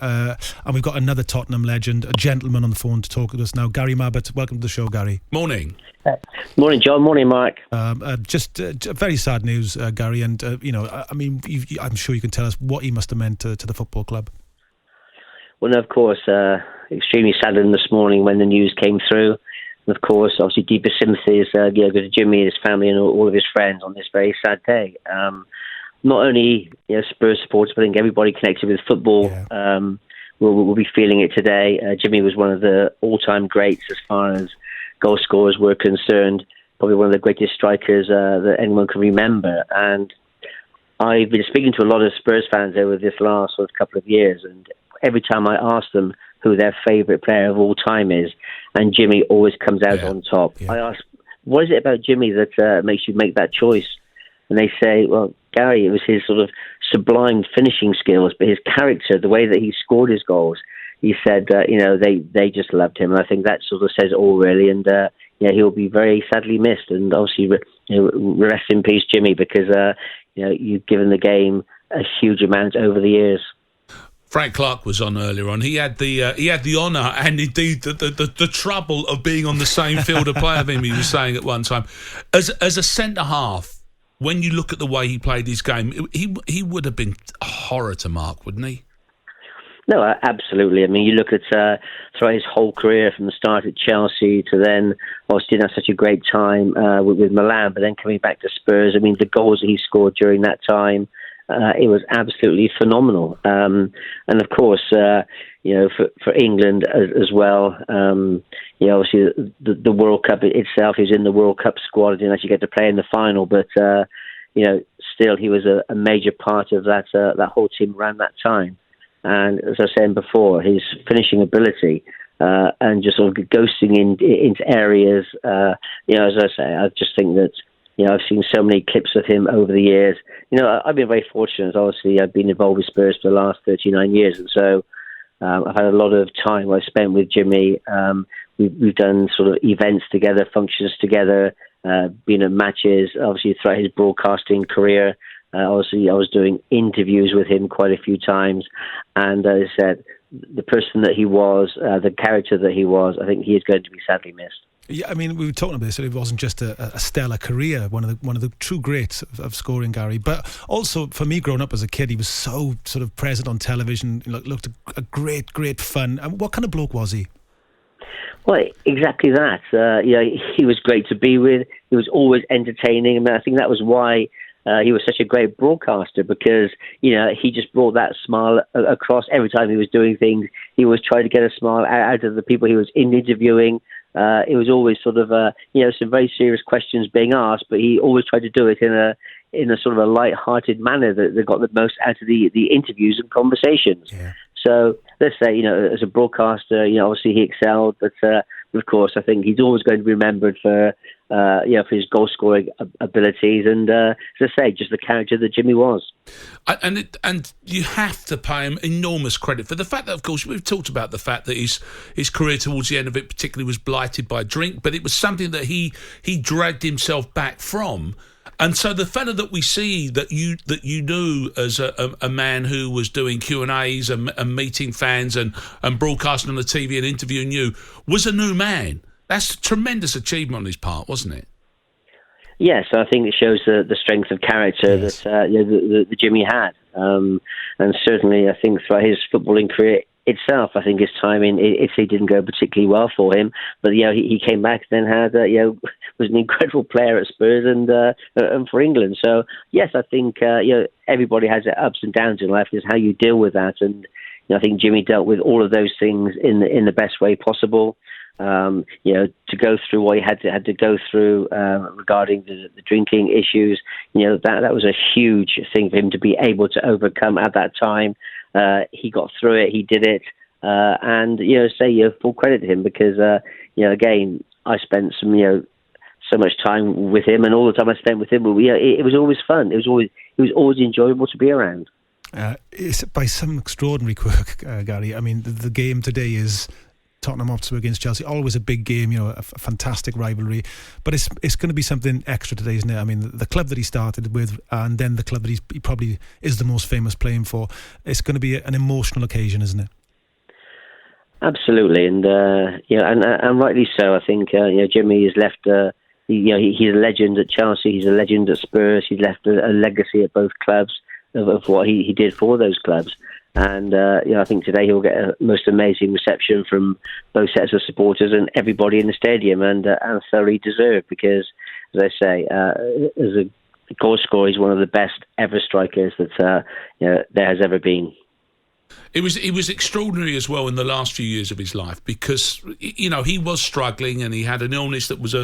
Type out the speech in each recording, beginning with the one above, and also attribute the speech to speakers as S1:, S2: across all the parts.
S1: And we've got another Tottenham legend, a gentleman on the phone to talk to us now. Gary Mabbutt, welcome to the show, Gary.
S2: Morning.
S3: Morning, John. Morning, Mark.
S1: Just very sad news, Gary. And, I'm sure you can tell us what he must have meant to the football club.
S3: Well, no, of course, extremely saddened this morning when the news came through. And of course, obviously, deepest sympathies go to Jimmy, his family, and all of his friends on this very sad day. Not only Spurs supporters, but I think everybody connected with football will be feeling it today. Jimmy was one of the all-time greats as far as goal scorers were concerned. Probably one of the greatest strikers that anyone can remember. And I've been speaking to a lot of Spurs fans over this last couple of years, and every time I ask them who their favourite player of all time is, and Jimmy always comes out on top. I ask, what is it about Jimmy that makes you make that choice? And they say, well, Gary, it was his sort of sublime finishing skills, but his character, the way that he scored his goals. He said, they just loved him. And I think that sort of says it all, really. And, he'll be very sadly missed. And obviously, rest in peace, Jimmy, because, you've given the game a huge amount over the years.
S2: Frank Clark was on earlier on. He had the honour and indeed the trouble of being on the same field of play of him. He was saying at one time, as a centre half, when you look at the way he played his game, he would have been a horror to mark, wouldn't he?
S3: No, absolutely. I mean, you look at throughout his whole career, from the start at Chelsea to then, obviously, didn't have such a great time with Milan, but then coming back to Spurs. I mean, the goals that he scored during that time, it was absolutely phenomenal. And of course, for England as well, obviously the World Cup itself, he was in the World Cup squad, didn't actually get to play in the final, but still he was a major part of that whole team around that time. And as I was saying before, his finishing ability and just sort of ghosting into areas, as I say, I just think that. I've seen so many clips of him over the years. I've been very fortunate. Obviously, I've been involved with Spurs for the last 39 years. And so I've had a lot of time I've spent with Jimmy. We've done sort of events together, functions together, been at matches, obviously, throughout his broadcasting career. Obviously, I was doing interviews with him quite a few times. And as I said, the person that he was, the character that he was, I think he is going to be sadly missed.
S1: Yeah, I mean, we were talking about this. It wasn't just a stellar career, one of the true greats of scoring, Gary. But also, for me, growing up as a kid, he was so sort of present on television. Looked a great fun. And what kind of bloke was he?
S3: Well, exactly that. He was great to be with. He was always entertaining. I mean, I think that was why he was such a great broadcaster, because he just brought that smile across every time he was doing things. He was trying to get a smile out of the people he was interviewing. It was always sort of some very serious questions being asked, but he always tried to do it in a sort of a light-hearted manner that got the most out of the interviews and conversations. Yeah. So let's say, as a broadcaster, obviously he excelled, but of course I think he's always going to be remembered for his goal scoring abilities and, as I say, just the character that Jimmy was.
S2: And you have to pay him enormous credit for the fact that, of course, we've talked about the fact that his career towards the end of it particularly was blighted by drink, but it was something that he dragged himself back from. And so the fella that we see that you knew as a man who was doing Q&As and meeting fans and broadcasting on the TV and interviewing you was a new man. That's a tremendous achievement on his part, wasn't it?
S3: Yes, I think it shows the strength of character that Jimmy had. And certainly I think throughout his footballing career itself, I think his time in Italy didn't go particularly well for him. But he came back and then had was an incredible player at Spurs and for England. So yes, I think everybody has their ups and downs in life. Is how you deal with that, and I think Jimmy dealt with all of those things in the best way possible. To go through what he had to go through regarding the drinking issues, that was a huge thing for him to be able to overcome at that time. He got through it, he did it, and full credit to him because again, I spent so much time with him, and all the time I spent with him, it was always fun. It was always enjoyable to be around.
S1: It's by some extraordinary quirk, Gary. I mean, the game today is Tottenham Hotspur against Chelsea, always a big game, a fantastic rivalry. But it's going to be something extra today, isn't it? I mean, the club that he started with, and then the club that he probably is the most famous playing for, it's going to be an emotional occasion, isn't it?
S3: Absolutely, and and rightly so. I think Jimmy has left. He's a legend at Chelsea. He's a legend at Spurs. He's left a legacy at both clubs of what he did for those clubs. And I think today he'll get a most amazing reception from both sets of supporters and everybody in the stadium, and thoroughly deserved, because, as I say, as a goal scorer, he's one of the best ever strikers that there has ever been.
S2: It was extraordinary as well in the last few years of his life, because he was struggling and he had an illness that was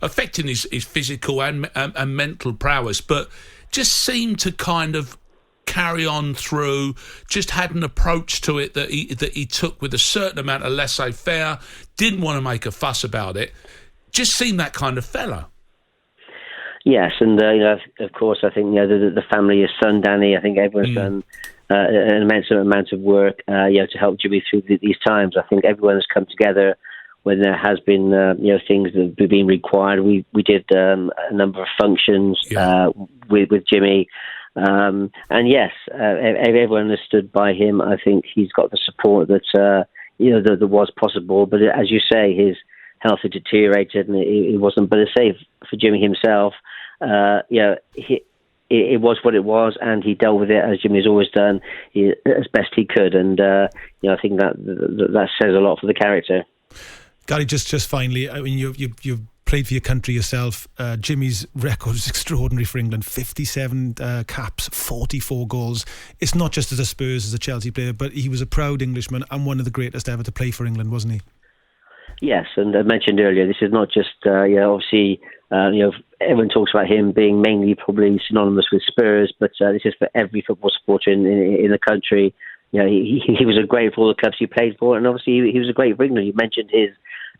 S2: affecting his physical and mental prowess, but just seemed to kind of carry on through, just had an approach to it that he took with a certain amount of laissez-faire, didn't want to make a fuss about it, just seemed that kind of fella.
S3: Yes, and of course, I think the family, his son Danny, I think everyone's done an immense amount of work to help Jimmy through these times. I think everyone has come together when there has been things that have been required. We did a number of functions with Jimmy. And yes, everyone has stood by him. I think he's got the support that that was possible. But as you say, his health had deteriorated, and it wasn't. But to say for Jimmy himself, it was what it was, and he dealt with it as Jimmy's always done, as best he could. And I think that says a lot for the character.
S1: Gary, just finally, I mean, you've played for your country yourself. Jimmy's record is extraordinary for England: 57 caps, 44 goals. It's not just as a Spurs, as a Chelsea player, but he was a proud Englishman and one of the greatest ever to play for England, wasn't he?
S3: Yes, and I mentioned earlier, this is not just obviously. Everyone talks about him being mainly probably synonymous with Spurs, but this is for every football supporter in the country. He was a great for all the clubs he played for, and obviously he was a great for England. You mentioned his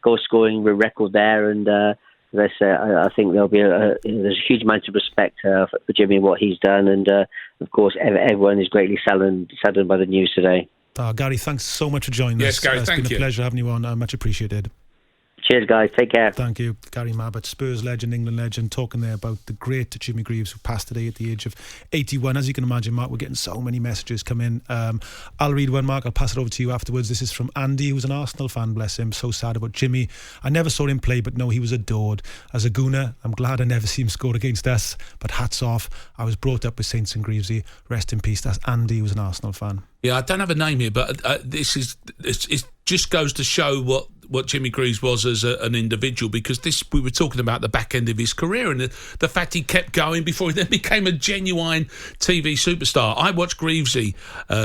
S3: goal scoring record there, and as I say, I think there'll be there's a huge amount of respect for Jimmy and what he's done, and of course everyone is greatly saddened by the news today.
S1: Gary, thanks so much for joining us.
S2: Yes, Gary, thank you.
S1: It's been a pleasure having you on. Much appreciated.
S3: Cheers, guys. Take care.
S1: Thank you. Gary Mabbutt, Spurs legend, England legend, talking there about the great Jimmy Greaves, who passed today at the age of 81. As you can imagine, Mark, we're getting so many messages come in. I'll read one, Mark. I'll pass it over to you afterwards. This is from Andy, who's an Arsenal fan, bless him. So sad about Jimmy. I never saw him play, but no, he was adored. As a Gooner, I'm glad I never see him score against us, but hats off. I was brought up with Saints and Greavesy. Rest in peace. That's Andy, who's an Arsenal fan.
S2: Yeah, I don't have a name here, but it just goes to show what Jimmy Greaves was as an individual, because we were talking about the back end of his career and the fact he kept going before he then became a genuine TV superstar. I watched Greavesy,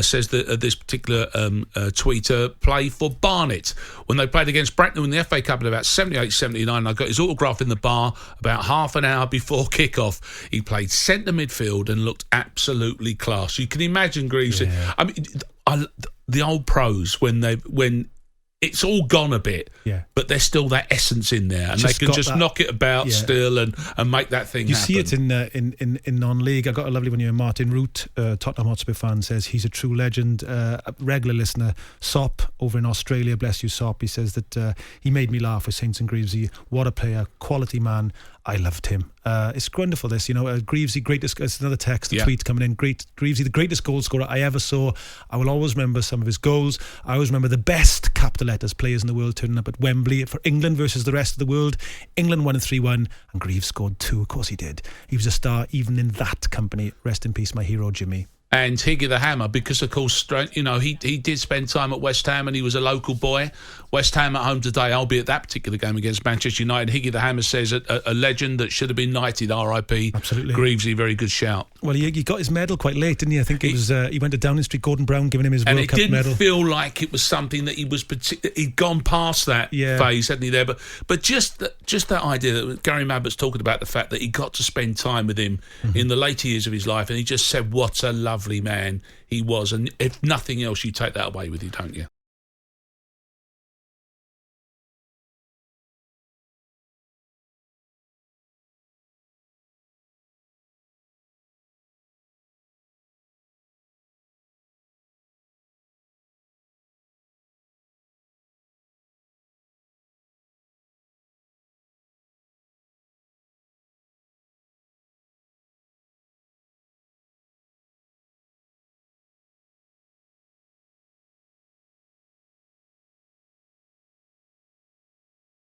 S2: says that this particular tweeter, play for Barnet when they played against Bracknell in the FA Cup in about 78-79. I got his autograph in the bar about half an hour before kick-off. He played centre midfield and looked absolutely class. You can imagine Greavesy. Yeah. I mean, the old pros, when it's all gone a bit, but there's still that essence in there, and they can just knock it about still and make that thing happen.
S1: You see it in non-league. I got a lovely one here. Martin Root, Tottenham Hotspur fan, says he's a true legend. A regular listener, Sop over in Australia, bless you, Sop. He says that he made me laugh with Saints and Greavesy. What a player, quality man. I loved him. It's wonderful, this, Greavesy, greatest. It's another text, a tweet coming in. Greavesy, the greatest goal scorer I ever saw. I will always remember some of his goals. I always remember the best capital letters players in the world turning up at Wembley for England versus the rest of the world. England won 3-1, and Greaves scored 2. Of course he did. He was a star even in that company. Rest in peace, my hero Jimmy.
S2: And Higgy the Hammer, because of course, he did spend time at West Ham and he was a local boy. West Ham at home today, albeit that particular game against Manchester United. Higgy the Hammer says a legend that should have been knighted, R.I.P.
S1: Absolutely.
S2: Greavesy, very good shout.
S1: Well, he got his medal quite late, didn't he? I think it was he went to Downing Street, Gordon Brown giving him his World Cup medal.
S2: And it didn't feel like it was something that he was he'd gone past that phase, hadn't he, there? But just that idea that Gary Mabbutt's talking about, the fact that he got to spend time with him in the later years of his life, and he just said what a lovely man he was, and if nothing else, you take that away with you, don't you?